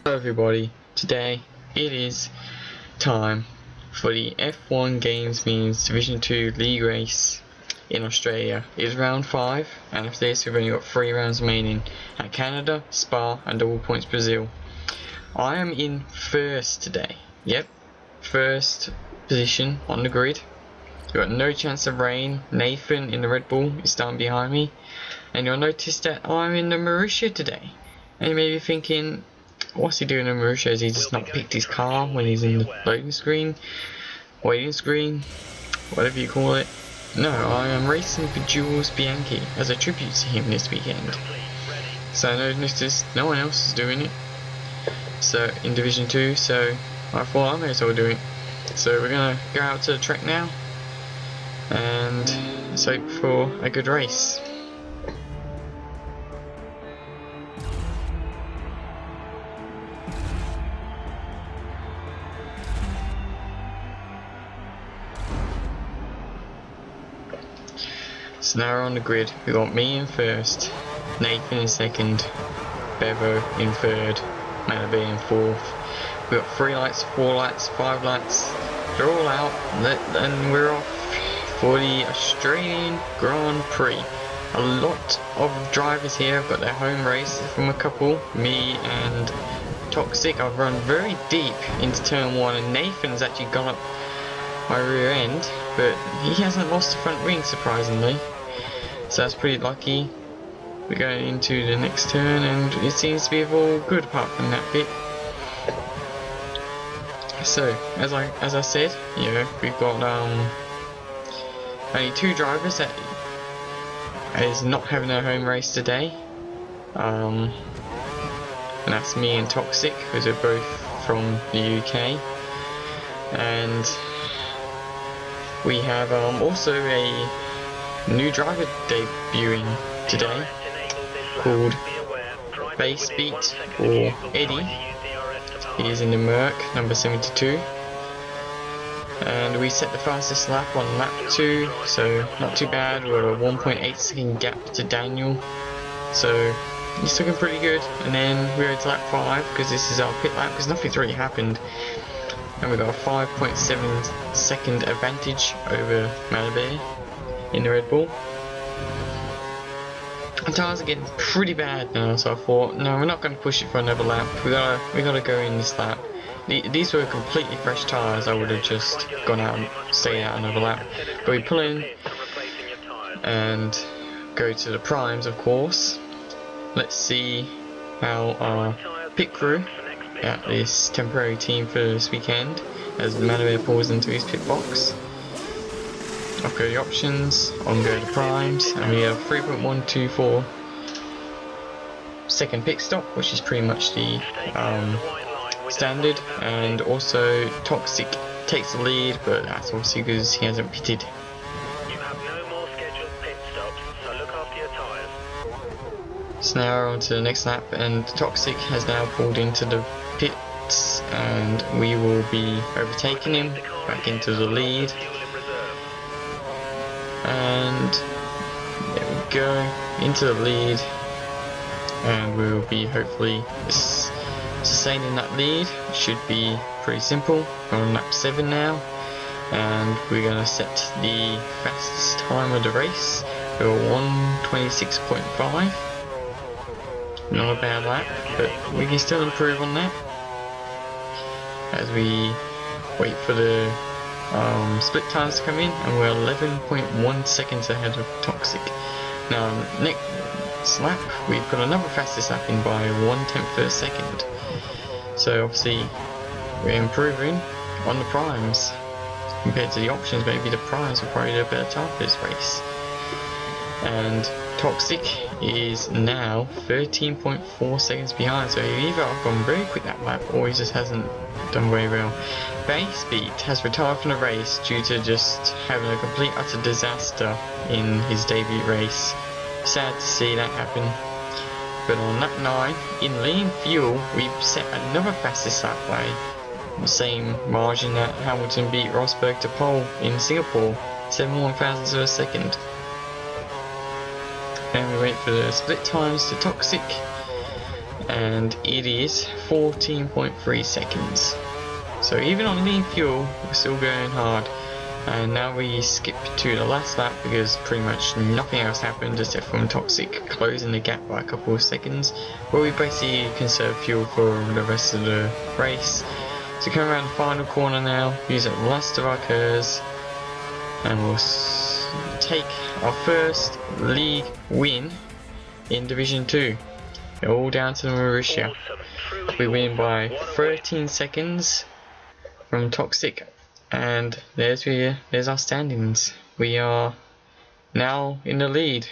Hello everybody, today it is time for the F1 Games Means Division 2 League Race in Australia. It is round 5 and after this we've only got 3 rounds remaining at Canada, Spa and Double Points Brazil. I am in first today, yep, first position on the grid. We've got no chance of rain. Nathan in the Red Bull is down behind me, and you'll notice that I'm in the Marussia today. And you may be thinking, what's he doing in Marussia? Has he just not picked his car when he's in the loading screen, waiting screen, whatever you call it? No, I am racing for Jules Bianchi as a tribute to him this weekend. So I noticed no one else is doing it. So in Division 2, so I thought I may as well do it. So we're gonna go out to the track now, and let's hope for a good race. So now we're on the grid. We got me in first, Nathan in second, Bevo in third, Manabe in fourth. We got 3 lights, 4 lights, 5 lights. They're all out, and we're off for the Australian Grand Prix. A lot of drivers here have got their home race from a couple. Me and Toxic. I've run very deep into turn 1, and Nathan's actually gone up my rear end, but he hasn't lost the front wing surprisingly. So that's pretty lucky. We're going into the next turn and it seems to be all good apart from that bit. So as I said, you know, we've got only 2 drivers that is not having their home race today. And that's me and Toxic, because we're both from the UK. And we have also a new driver debuting today called Bass Beat or Eddie. He is in the Merc number 72, and we set the fastest lap on lap 2, so not too bad. We're a 1.8 second gap to Daniel, so it's looking pretty good. And then we're into lap 5 because this is our pit lap because nothing's really happened. And we've got a 5.7 second advantage over Manabe in the Red Bull. The tyres are getting pretty bad now, so I thought, no, we're not going to push it for another lap. We gotta go in this lap. These were completely fresh tyres. I would have just gone out and stayed out another lap. But we pull in and go to the primes, of course. Let's see how our pit crew at this temporary team for this weekend as Manabe pulls into his pit box. Off go the options, on go the primes, and we have 3.124 second pit stop, which is pretty much the standard. And also Toxic takes the lead, but that's obviously because he hasn't pitted. You have no more scheduled pit stops, so look after your tyres. So now we're on to the next lap, and Toxic has now pulled into the pits, and we will be overtaking him back into the lead. And there we go, into the lead, and we will be hopefully sustaining that lead. It should be pretty simple. We're on lap 7 now, and we're going to set the fastest time of the race. We're 1:26.5. Not a bad lap, but we can still improve on that as we wait for the split times to come in, and we're 11.1 seconds ahead of Toxic. Now next lap we put another fastest lap in by 1/10 per second, so obviously we're improving on the primes compared to the options. Maybe the primes will probably do a better time for this race. And Toxic is now 13.4 seconds behind, so he either I've gone very quick that lap or he just hasn't done very well. Bass Beat has retired from the race due to just having a complete utter disaster in his debut race. Sad to see that happen. But on lap 9, in lean fuel, we set another fastest lap by the same margin that Hamilton beat Rosberg to pole in Singapore, 71 thousandths of a second. And we wait for the split times to Toxic, and it is 14.3 seconds. So even on lean fuel, we're still going hard. And now we skip to the last lap because pretty much nothing else happened except from Toxic closing the gap by a couple of seconds, where we basically conserve fuel for the rest of the race. So come around the final corner now, use up the last of our curves, and we'll take our first league win in Division 2. All down to Marussia. Awesome. We win by What a win. 13 seconds from Toxic, and there's our standings. We are now in the lead.